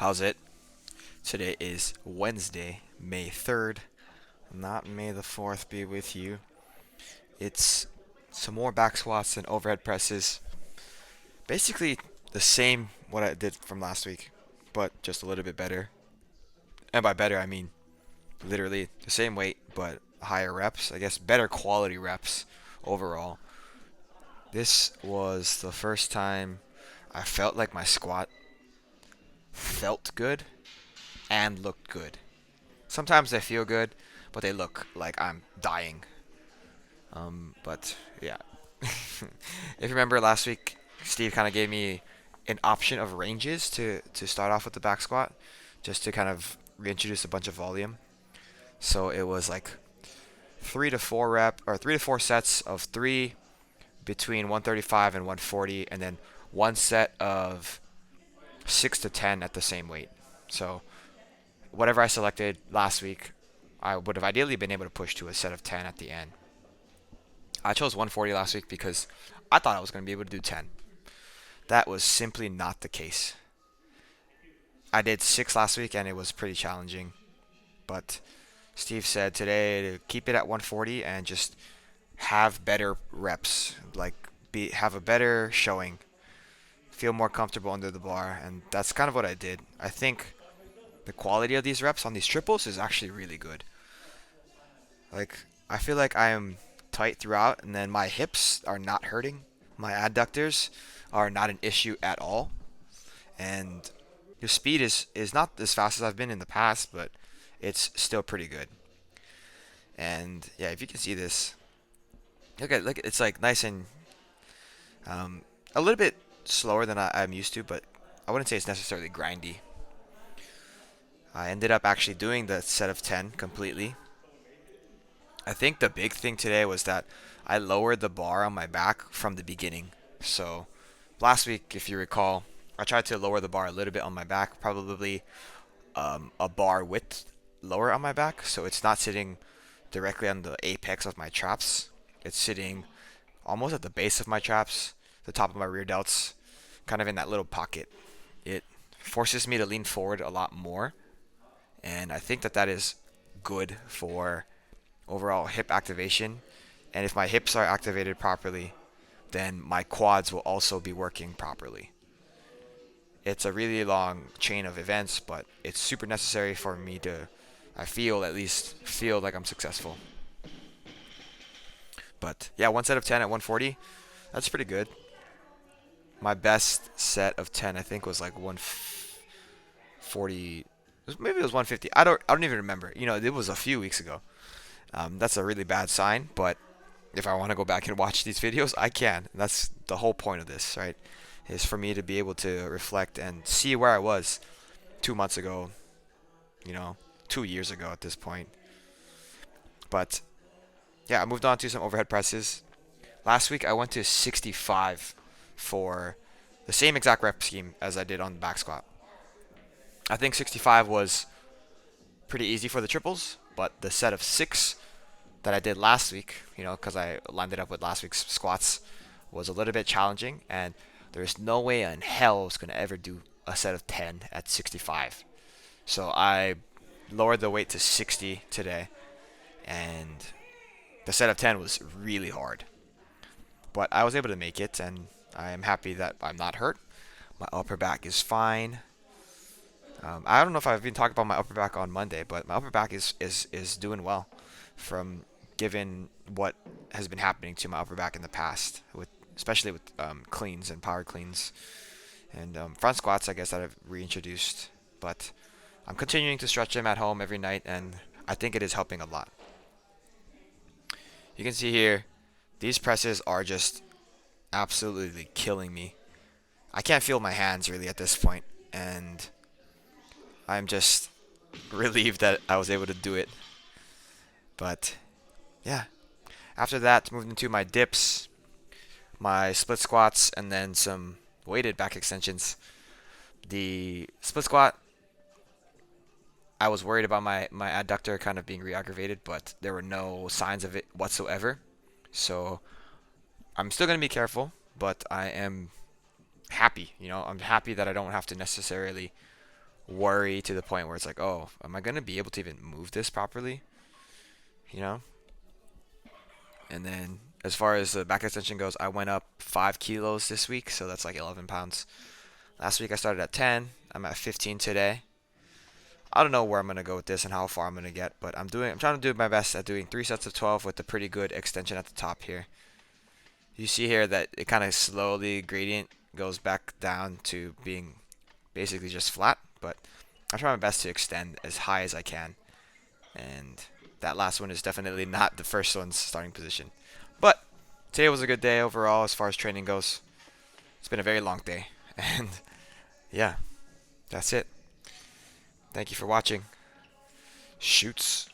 How's it? Today is Wednesday, May 3rd. Not May the 4th be with you. It's some more back squats and overhead presses. Basically the same what I did from last week, but just a little bit better. And by better, I mean literally the same weight, but higher reps. I guess better quality reps overall. This was the first time I felt like my squat felt good and looked good. Sometimes they feel good, but they look like I'm dying. But yeah, if you remember last week, Steve kind of gave me an option of ranges to start off with the back squat, just to kind of reintroduce a bunch of volume. So it was like 3 to 4 sets of three between 135 and 140, and then one set of 6 to 10 at the same weight. So whatever I selected last week, I would have ideally been able to push to a set of 10 at the end. I chose 140 last week because I thought I was going to be able to do 10. That was simply not the case. I did 6 last week and it was pretty challenging. But Steve said today to keep it at 140 and just have better reps, like have a better showing, feel more comfortable under the bar, and that's kind of what I did. I think the quality of these reps on these triples is actually really good. Like I feel like I am tight throughout, and then my hips are not hurting. My adductors are not an issue at all, and the speed is not as fast as I've been in the past, but it's still pretty good. And yeah, if you can see this, look, it's like nice and um, a little bit slower than I'm used to, but I wouldn't say it's necessarily grindy. I ended up actually doing the set of 10 completely. I think the big thing today was that I lowered the bar on my back from the beginning. So last week, if you recall, I tried to lower the bar a little bit on my back, probably a bar width lower on my back, so it's not sitting directly on the apex of my traps. It's sitting almost at the base of my traps, the top of my rear delts, kind of in that little pocket. It forces me to lean forward a lot more, and I think that that is good for overall hip activation. And if my hips are activated properly, then my quads will also be working properly. It's a really long chain of events, but it's super necessary for me to, I feel at least, feel like I'm successful. But yeah, one set of 10 at 140, that's pretty good. My best set of 10, I think, was like 140. Maybe it was 150. I don't even remember. It was a few weeks ago. That's a really bad sign, but if I want to go back and watch these videos, I can. And that's the whole point of this, right? Is for me to be able to reflect and see where I was 2 months ago, you know, 2 years ago at this point. But yeah, I moved on to some overhead presses. Last week I went to 65 for the same exact rep scheme as I did on the back squat. I think 65 was pretty easy for the triples, but the set of 6 that I did last week, because I lined it up with last week's squats, was a little bit challenging, and there's no way in hell I was going to ever do a set of 10 at 65. So I lowered the weight to 60 today, and the set of 10 was really hard. But I was able to make it, and I am happy that I'm not hurt. My upper back is fine. I don't know if I've been talking about my upper back on Monday, but my upper back is doing well from given what has been happening to my upper back in the past, especially with cleans and power cleans and front squats, I guess, that I've reintroduced. But I'm continuing to stretch them at home every night, and I think it is helping a lot. You can see here, these presses are just absolutely killing me. I can't feel my hands really at this point, and I'm just relieved that I was able to do it. But yeah, after that, moved into my dips, my split squats, and then some weighted back extensions. The split squat, I was worried about my adductor kind of being re-aggravated, but there were no signs of it whatsoever. So I'm still going to be careful, but I am happy. I'm happy that I don't have to necessarily worry to the point where it's like, oh, am I gonna be able to even move this properly? You know? And then as far as the back extension goes, I went up 5 kilos this week, so that's like 11 pounds. Last week I started at 10. I'm at 15 today. I don't know where I'm gonna go with this and how far I'm gonna get, but I'm trying to do my best at doing 3 sets of 12 with a pretty good extension at the top here. You see here that it kind of slowly gradient goes back down to being basically just flat, but I try my best to extend as high as I can. And that last one is definitely not the first one's starting position. But today was a good day overall as far as training goes. It's been a very long day. And yeah, that's it. Thank you for watching. Shoots.